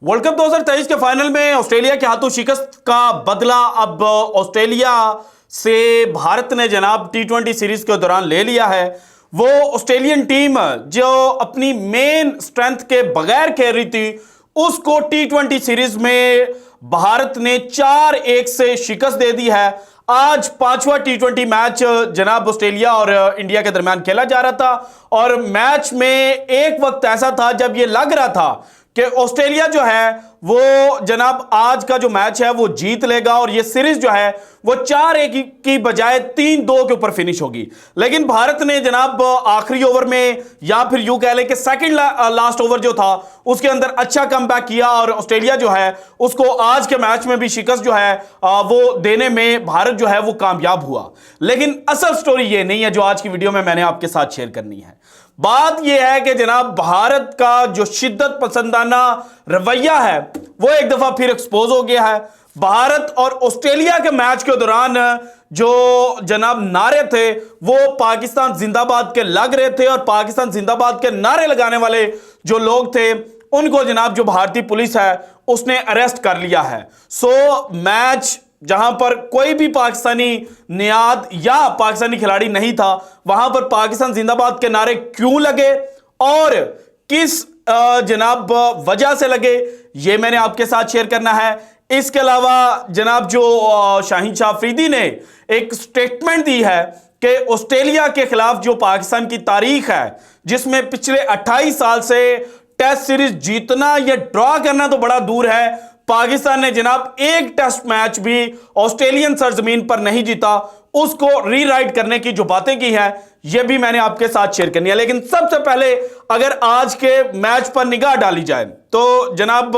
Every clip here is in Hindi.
वर्ल्ड कप 2023 के फाइनल में ऑस्ट्रेलिया के हाथों शिकस्त का बदला अब ऑस्ट्रेलिया से भारत ने जनाब टी20 सीरीज के दौरान ले लिया है। वो ऑस्ट्रेलियन टीम जो अपनी मेन स्ट्रेंथ के बगैर खेल रही थी, उसको टी20 सीरीज में भारत ने 4-1 से शिकस्त दे दी है। आज पांचवा टी20 मैच जनाब ऑस्ट्रेलिया और इंडिया के दरमियान खेला जा रहा था और मैच में एक वक्त ऐसा था जब यह लग रहा था कि ऑस्ट्रेलिया जो है वो जनाब आज का जो मैच है वो जीत लेगा और ये सीरीज जो है वो 4-1 की बजाय 3-2 के ऊपर फिनिश होगी। लेकिन भारत ने जनाब आखिरी ओवर में या फिर यूं कह लें कि सेकंड लास्ट ओवर जो था उसके अंदर अच्छा कमबैक किया और ऑस्ट्रेलिया जो है उसको आज के मैच में भी शिकस्त जो है वो देने में भारत जो है वो कामयाब हुआ। लेकिन असल स्टोरी ये नहीं है जो आज की वीडियो में मैंने आपके साथ शेयर करनी है। बात यह है कि जनाब भारत का जो शिद्दत पसंदाना रवैया है वो एक दफा फिर एक्सपोज हो गया है। भारत और ऑस्ट्रेलिया के मैच के दौरान जो जनाब नारे थे वो पाकिस्तान जिंदाबाद के लग रहे थे और पाकिस्तान जिंदाबाद के नारे लगाने वाले जो लोग थे उनको जनाब जो भारतीय पुलिस है उसने अरेस्ट कर लिया है। मैच जहां पर कोई भी पाकिस्तानी नियाद या पाकिस्तानी खिलाड़ी नहीं था, वहां पर पाकिस्तान जिंदाबाद के नारे क्यों लगे और किस जनाब वजह से लगे, ये मैंने आपके साथ शेयर करना है। इसके अलावा जनाब जो शाहीन शाह अफरीदी ने एक स्टेटमेंट दी है कि ऑस्ट्रेलिया के खिलाफ जो पाकिस्तान की तारीख है जिसमें पिछले 28 साल से टेस्ट सीरीज जीतना या ड्रॉ करना तो बड़ा दूर है, पाकिस्तान ने जनाब एक टेस्ट मैच भी ऑस्ट्रेलियन सरजमीन पर नहीं जीता, उसको रीराइट करने की जो बातें की है यह भी मैंने आपके साथ शेयर करनी है। लेकिन सबसे पहले अगर आज के मैच पर निगाह डाली जाए तो जनाब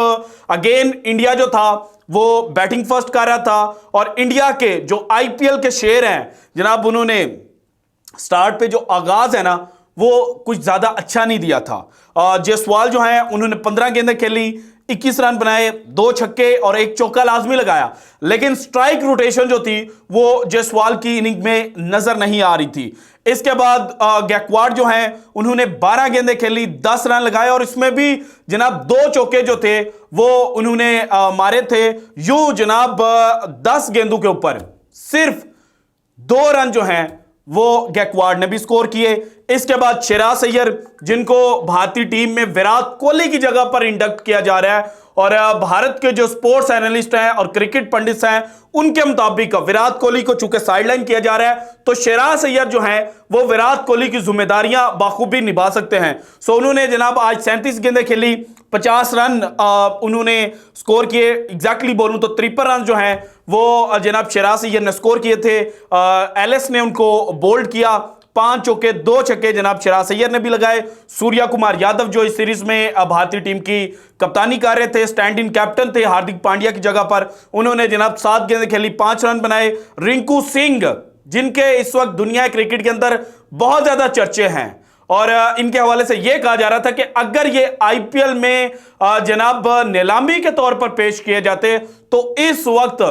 अगेन इंडिया जो था वो बैटिंग फर्स्ट कर रहा था और इंडिया के जो आईपीएल के शेर हैं जनाब उन्होंने स्टार्ट पे जो आगाज है ना वो कुछ ज्यादा अच्छा नहीं दिया था। जायसवाल जो है उन्होंने 15 गेंदें खेली, 21 रन बनाए, 2 छक्के और 1 चौका लाजमी लगाया, लेकिन स्ट्राइक रोटेशन जो थी वो जायसवाल की इनिंग में नजर नहीं आ रही थी। इसके बाद गैकवाड जो हैं उन्होंने 12 गेंदें खेली, 10 रन लगाए और इसमें भी जनाब 2 चौके जो थे वो उन्होंने मारे थे। यूं जनाब 10 गेंदों के ऊपर सिर्फ 2 रन जो हैं वो गैकवाड ने भी स्कोर किए। इसके बाद शिराज अय्यर जिनको भारतीय टीम में विराट कोहली की जगह पर इंडक्ट किया जा रहा है और भारत के जो स्पोर्ट्स एनालिस्ट हैं और क्रिकेट पंडित हैं उनके मुताबिक विराट कोहली को चूंकि साइडलाइन किया जा रहा है तो शिराज अय्यर जो हैं वो विराट कोहली की जिम्मेदारियां बाखूबी निभा सकते हैं। उन्होंने जनाब आज 37 गेंदें खेली, 50 रन उन्होंने स्कोर किए। एग्जैक्टली बोलूं तो 53 रन जो हैं वो जनाब शिराज अय्यर ने स्कोर किए थे। एलिस ने उनको बोल्ड किया, 5 चौके 2 छक्के जनाब शिराज अय्यर ने भी लगाए। सूर्या कुमार यादव जो इस सीरीज में भारतीय टीम की कप्तानी कर रहे थे, स्टैंड इन कैप्टन थे हार्दिक पांड्या की जगह पर, उन्होंने जनाब 7 गेंदें खेली, 5 रन बनाए। रिंकू सिंह जिनके इस वक्त दुनिया क्रिकेट के अंदर बहुत ज्यादा चर्चे हैं और इनके हवाले से यह कहा जा रहा था कि अगर ये आईपीएल में जनाब नीलामी के तौर पर पेश किए जाते तो इस वक्त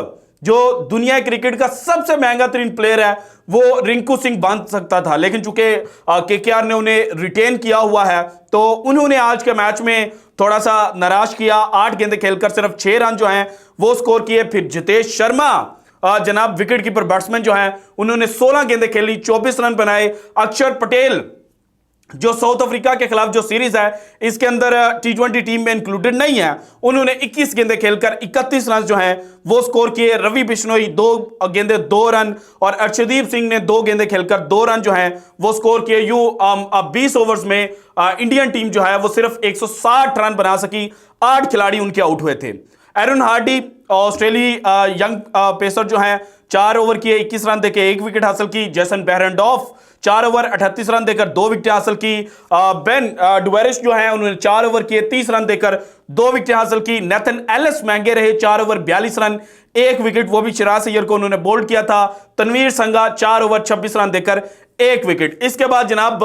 जो दुनिया क्रिकेट का सबसे महंगा तरीन प्लेयर है वो रिंकू सिंह बन सकता था। लेकिन चूंकि केकेआर ने उन्हें रिटेन किया हुआ है तो उन्होंने आज के मैच में थोड़ा सा निराश किया। 8 गेंदें खेलकर सिर्फ 6 रन जो हैं वो स्कोर किए। फिर जितेश शर्मा जनाब विकेट कीपर बैट्समैन जो हैं उन्होंने 16 गेंदें खेली, 24 रन बनाए। अक्षर पटेल जो साउथ अफ्रीका के खिलाफ जो सीरीज है इसके अंदर टी20 टीम में इंक्लूडेड नहीं है, उन्होंने 21 गेंदें खेलकर 31 रन जो हैं वो स्कोर किए। रवि बिश्नोई 2 गेंदें 2 रन और अर्शदीप सिंह ने 2 गेंदें खेलकर 2 रन जो हैं वो स्कोर किए। यूं 20 ओवर्स में इंडियन टीम जो है वो सिर्फ 160 रन बना सकी, 8 खिलाड़ी उनके आउट हुए थे। एरन हार्डी ऑस्ट्रेलिया यंग पेसर जो हैं 4 ओवर किए, 21 रन देकर 1 विकेट हासिल की। जैसन बेहरनडॉफ 4 ओवर 38 रन देकर 2 विकेट हासिल की। बेन डुवेरिश जो हैं उन्होंने 4 ओवर किए, 30 रन देकर 2 विकेट हासिल की। नेथन एलिस महंगे रहे, 4 ओवर 42 रन 1 विकेट, वो भी शिराज अय्यर को उन्होंने बोल्ड किया था। तनवीर संगा 4 ओवर 26 रन देकर 1 विकेट। इसके बाद जनाब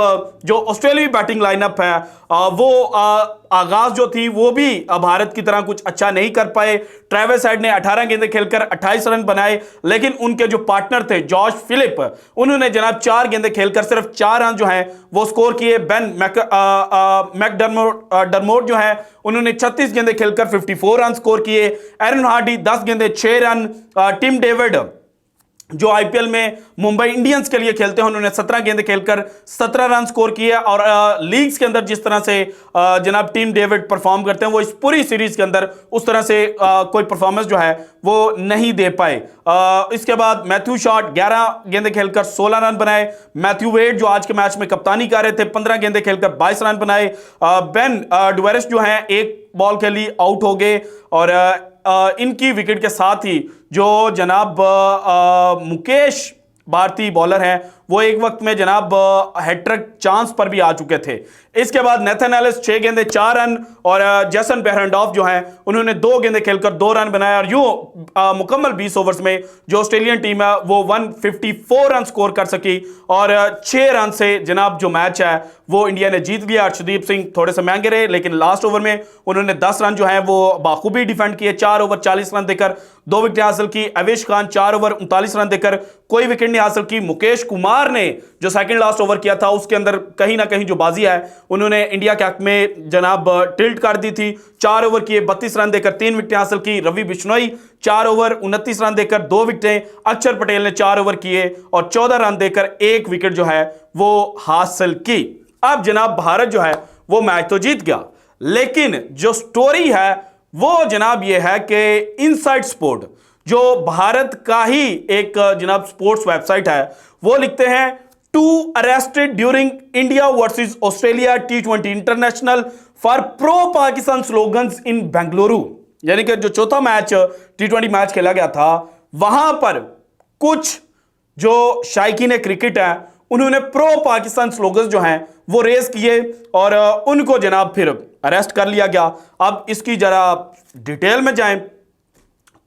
जो ऑस्ट्रेलियाई बैटिंग लाइनअप है वो आगाज जो थी वो भी भारत की तरह कुछ अच्छा नहीं कर पाए। ट्रेविस हेड ने 18 गेंदें खेलकर 28 रन बनाए, लेकिन उनके जो पार्टनर थे जॉश फिलिप, उन्होंने जनाब 4 गेंदें खेलकर सिर्फ 4 रन जो हैं वो स्कोर किए। बेन मैकडरमोट जो है उन्होंने 36 गेंदें खेलकर 54 रन स्कोर किए। एरन हार्डी 10 गेंदें 6 रन। टिम डेविड जो आईपीएल में मुंबई इंडियंस के लिए खेलते हैं, उन्होंने 17 गेंदें खेलकर 17 रन स्कोर किए। और लीग्स के अंदर जिस तरह से जनाब टीम डेविड परफॉर्म करते हैं, वो इस पूरी सीरीज के अंदर उस तरह से कोई परफॉर्मेंस जो है वो नहीं दे पाए। इसके बाद मैथ्यू शॉट 11 गेंदें खेलकर 16 रन बनाए। मैथ्यू वेड जो आज के मैच में कप्तानी कर रहे थे, 15 गेंदें खेलकर 22 रन बनाए। बेन डुवेरिस जो है एक बॉल खेली आउट हो गए। और इनकी विकेट के साथ ही जो जनाब मुकेश भारती बॉलर हैं वो एक वक्त में जनाब हैट्रिक चांस पर भी आ चुके थे। इसके बाद नेथन एलिस 6 गेंदें 4 रन और जेसन बेहरनडॉफ जो हैं उन्होंने 2 गेंदें खेलकर 2 रन बनाए। और यूं मुकम्मल 20 ओवर्स में जो ऑस्ट्रेलियन टीम है वो 154 रन स्कोर कर सकी और 6 रन से जनाब जो मैच है वो इंडिया ने जीत लिया। अर्शदीप सिंह थोड़े से महंगे रहे, लेकिन लास्ट ओवर में उन्होंने 10 रन जो है वो बाखूबी डिफेंड किए। 4 ओवर 40 रन देकर 2 विकेट हासिल की। अवेश खान 4 ओवर 39 रन देकर कोई विकेट नहीं हासिल की। मुकेश कुमार ने जो सेकंड लास्ट ओवर किया था उसके अंदर कहीं ना कहीं जो बाजी है उन्होंने इंडिया के हक में जनाब टिल्ट कर दी थी। 4 ओवर किए 32 रन देकर 3 विकेटें हासिल की। रवि बिश्नोई 4 ओवर 29 रन देकर 2 विकेटें। अक्षर पटेल ने 4 ओवर किए और 14 रन देकर 1 विकेट जो है वो हासिल की। अब जनाब भारत जो है वो मैच तो जीत गया, लेकिन जो स्टोरी है वो जनाब ये है कि इनसाइड स्पोर्ट जो भारत का ही एक जनाब स्पोर्ट्स वेबसाइट है वो लिखते हैं 2 arrested during India versus Australia T20 international for pro Pakistan slogans in Bengaluru. यानी कि जो चौथा मैच T20 मैच खेला गया था वहां पर कुछ जो शायकीन क्रिकेट है उन्होंने प्रो पाकिस्तान स्लोगन्स जो हैं वो रेज किए और उनको जनाब फिर अरेस्ट कर लिया गया। अब इसकी जरा डिटेल में जाएं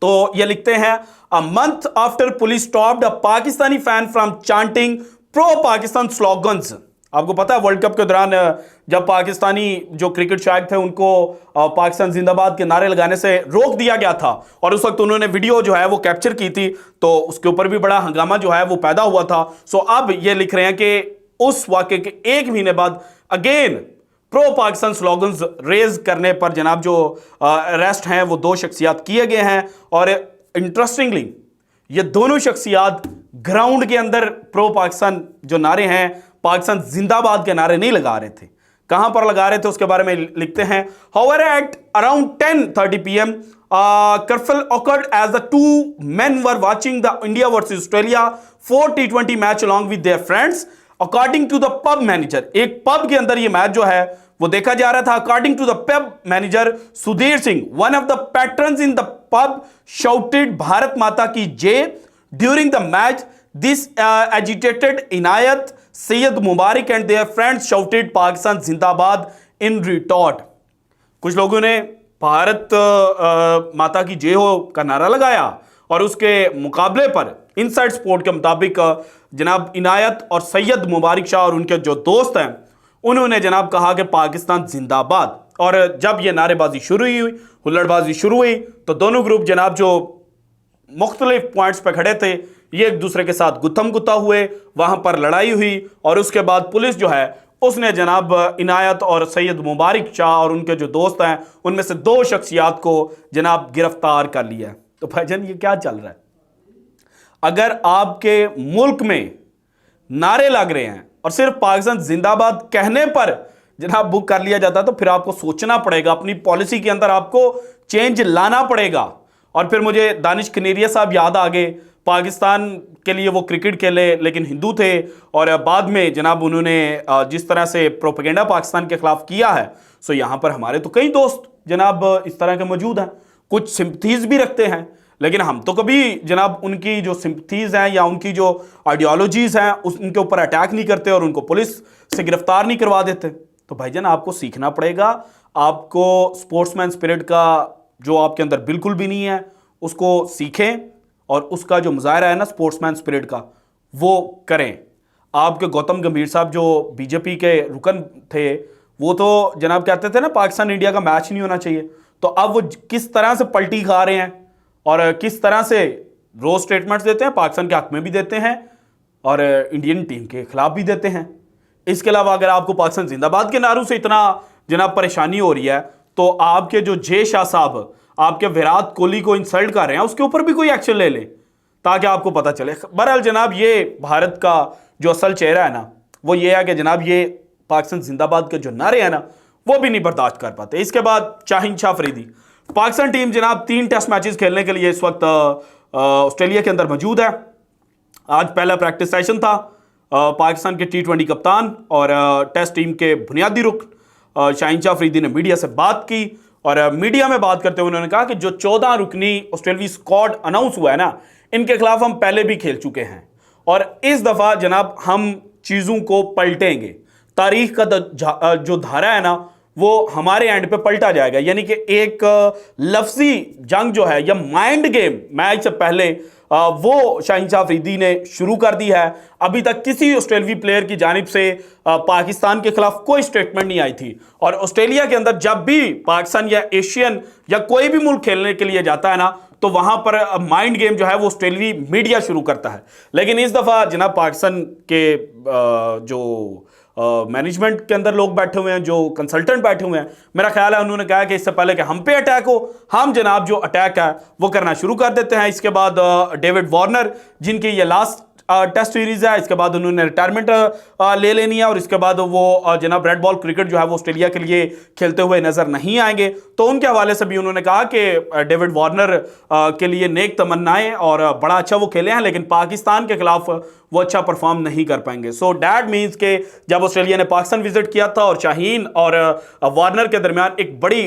तो ये लिखते हैं a month after police stopped a Pakistani fan from chanting pro Pakistan slogans. आपको पता है वर्ल्ड कप के दौरान जब पाकिस्तानी जो क्रिकेट शायक थे उनको पाकिस्तान जिंदाबाद के नारे लगाने से रोक दिया गया था और उस वक्त उन्होंने वीडियो जो है वो कैप्चर की थी, तो उसके ऊपर भी बड़ा हंगामा जो है वो पैदा हुआ था। सो अब ये लिख रहे हैं कि उस वाकये के 1 महीने बाद again pro Pakistan slogans raise करने पर जनाब जो अरेस्ट हैं वो 2 शख्सियात किए गए हैं। और इंटरेस्टिंगली ये दोनों शख्सियात ग्राउंड के अंदर प्रो पाकिस्तान जो नारे हैं, पाकिस्तान जिंदाबाद के नारे नहीं लगा रहे थे। कहां पर लगा रहे थे उसके बारे में लिखते हैं however at around 10:30 p.m. kerfuffle occurred as the 2 men were watching the India versus Australia 4 T20 match along with their friends according to the pub manager। एक पब के अंदर ये मैच जो है वो देखा जा रहा था। according to the pub manager Sudhir Singh, one of the patrons in the pub shouted Bharat माता की जय during the match। this agitated Inayat, Syed Mubarak and their friends shouted Pakistan जिंदाबाद in retort। कुछ लोगों ने भारत माता की जय हो का नारा लगाया और उसके मुकाबले पर इनसाइड स्पोर्ट के मुताबिक जनाब इनायत और सैयद मुबारक शाह और उनके जो दोस्त हैं उन्होंने जनाब कहा कि पाकिस्तान जिंदाबाद। और जब ये नारेबाजी शुरू हुई, हुल्लड़बाजी शुरू हुई, तो दोनों ग्रुप जनाब जो मुख्तलिफ पॉइंट्स पर खड़े थे ये एक दूसरे के साथ गुत्थम गुत्ता हुए, वहां पर लड़ाई हुई और उसके बाद पुलिस जो है उसने जनाब इनायत और सैयद मुबारक शाह और उनके जो दोस्त हैं उनमें से 2 शख्सियात को जनाब गिरफ्तार कर लिया। तो भाईजान ये क्या चल रहा है? अगर आपके मुल्क में नारे लग रहे हैं और सिर्फ पाकिस्तान जिंदाबाद कहने पर जनाब बुक कर लिया जाता है तो फिर आपको सोचना पड़ेगा, अपनी पॉलिसी के अंदर आपको चेंज लाना पड़ेगा। और फिर मुझे दानिश कनेरिया साहब याद आ गए, पाकिस्तान के लिए वो क्रिकेट खेले लेकिन हिंदू थे और बाद में जनाब उन्होंने जिस तरह से प्रोपेगेंडा पाकिस्तान के खिलाफ किया है। सो यहाँ पर हमारे तो कई दोस्त जनाब इस तरह के मौजूद हैं, कुछ सिंपथीज भी रखते हैं, लेकिन हम तो कभी जनाब उनकी जो सिंपथीज हैं या उनकी जो आइडियोलॉजीज हैं उनके ऊपर अटैक नहीं करते और उनको पुलिस से गिरफ्तार नहीं करवा देते। तो भाईजान आपको सीखना पड़ेगा, आपको स्पोर्ट्समैन स्पिरिट का जो आपके अंदर बिल्कुल भी नहीं है उसको सीखें और उसका जो मुजाहरा है ना स्पोर्ट्समैन स्पिरिट का वो करें। आपके गौतम गंभीर साहब जो बीजेपी के रुकन थे, वो तो जनाब कहते थे ना पाकिस्तान इंडिया का मैच नहीं होना चाहिए। तो अब वो किस तरह से पलटी खा रहे हैं और किस तरह से रोज स्टेटमेंट्स देते हैं, पाकिस्तान के हक में भी देते हैं और इंडियन टीम के खिलाफ भी देते हैं। इसके अलावा अगर आपको पाकिस्तान जिंदाबाद के नारों से इतना जनाब परेशानी हो रही है, तो आपके जो जे शाह साहब आपके विराट कोहली को इंसल्ट कर रहे हैं, उसके ऊपर भी कोई एक्शन ले ले ताकि आपको पता चले। बहरहाल जनाब, ये भारत का जो असल चेहरा है ना, वो ये है कि जनाब ये पाकिस्तान जिंदाबाद के जो नारे हैं ना, वो भी नहीं बर्दाश्त कर पाते। इसके बाद शाहीन शाह अफरीदी, पाकिस्तान टीम जनाब 3 टेस्ट मैचेस खेलने के लिए इस वक्त ऑस्ट्रेलिया के अंदर मौजूद है। आज पहला प्रैक्टिस सेशन था। पाकिस्तान के T20 कप्तान और टेस्ट टीम के बुनियादी रुकन शाहीन शाह अफरीदी ने मीडिया से बात की और मीडिया में बात करते हुए उन्होंने कहा कि जो 14 रुकनी ऑस्ट्रेलियाई स्क्वाड अनाउंस हुआ है ना, इनके खिलाफ हम पहले भी खेल चुके हैं और इस दफा जनाब हम चीजों को पलटेंगे। तारीख का जो धारा है ना, वो हमारे एंड पे पलटा जाएगा। यानी कि एक लफ्जी जंग जो है या माइंड गेम मैच से पहले वो शाहीन शाह अफरीदी ने शुरू कर दी है। अभी तक किसी ऑस्ट्रेलियाई प्लेयर की जानिब से पाकिस्तान के खिलाफ कोई स्टेटमेंट नहीं आई थी और ऑस्ट्रेलिया के अंदर जब भी पाकिस्तान या एशियन या कोई भी मुल्क खेलने के लिए जाता है ना, तो वहां पर माइंड गेम जो है वो ऑस्ट्रेलियाई मीडिया शुरू करता है। लेकिन इस दफा जनाब पाकिस्तान के जो मैनेजमेंट के अंदर लोग बैठे हुए हैं, जो कंसल्टेंट बैठे हुए हैं, मेरा ख्याल है उन्होंने कहा कि इससे पहले कि हम पे अटैक हो, हम जनाब जो अटैक है वो करना शुरू कर देते हैं। इसके बाद डेविड वार्नर, जिनकी ये लास्ट टेस्ट सीरीज है, इसके बाद उन्होंने रिटायरमेंट ले लेनी है और इसके बाद वो जनाब रेड बॉल क्रिकेट जो है वो ऑस्ट्रेलिया के लिए खेलते हुए नजर नहीं आएंगे। तो उनके हवाले से भी उन्होंने कहा कि डेविड वार्नर के लिए नेक तमन्नाएं और बड़ा अच्छा वो खेले हैं, लेकिन पाकिस्तान के खिलाफ वो अच्छा परफॉर्म नहीं कर पाएंगे। सो डैट मीन्स के जब ऑस्ट्रेलिया ने पाकिस्तान विजिट किया था और शाहीन और वार्नर के दरमियान एक बड़ी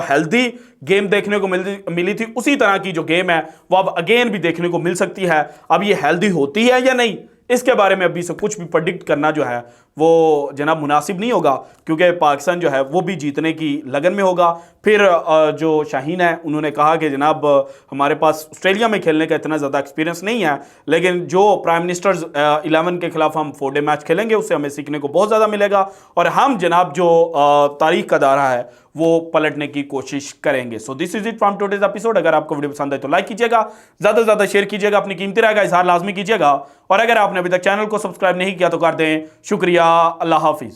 हेल्दी गेम देखने को मिली थी, उसी तरह की जो गेम है वो अब अगेन भी देखने को मिल सकती है। अब ये हेल्दी होती है या नहीं, इसके बारे में अभी से कुछ भी प्रेडिक्ट करना जो है वो जनाब मुनासिब नहीं होगा, क्योंकि पाकिस्तान जो है वो भी जीतने की लगन में होगा। फिर जो शाहीन है उन्होंने कहा कि जनाब हमारे पास ऑस्ट्रेलिया में खेलने का इतना ज़्यादा एक्सपीरियंस नहीं है, लेकिन जो प्राइम मिनिस्टर्स 11 के खिलाफ हम 4 डे मैच खेलेंगे उससे हमें सीखने को बहुत ज़्यादा मिलेगा और हम जनाब जो तारीख का दायरा है वो पलटने की कोशिश करेंगे। So this is it from today's episode. अगर आपको वीडियो पसंद आए तो लाइक कीजिएगा, ज़्यादा से ज़्यादा शेयर कीजिएगा, अपनी कीमती राय का इजहार लाजमी कीजिएगा और अगर आपने अभी तक चैनल को सब्सक्राइब नहीं किया तो कर दें। शुक्रिया, अल्लाह हाफिज़।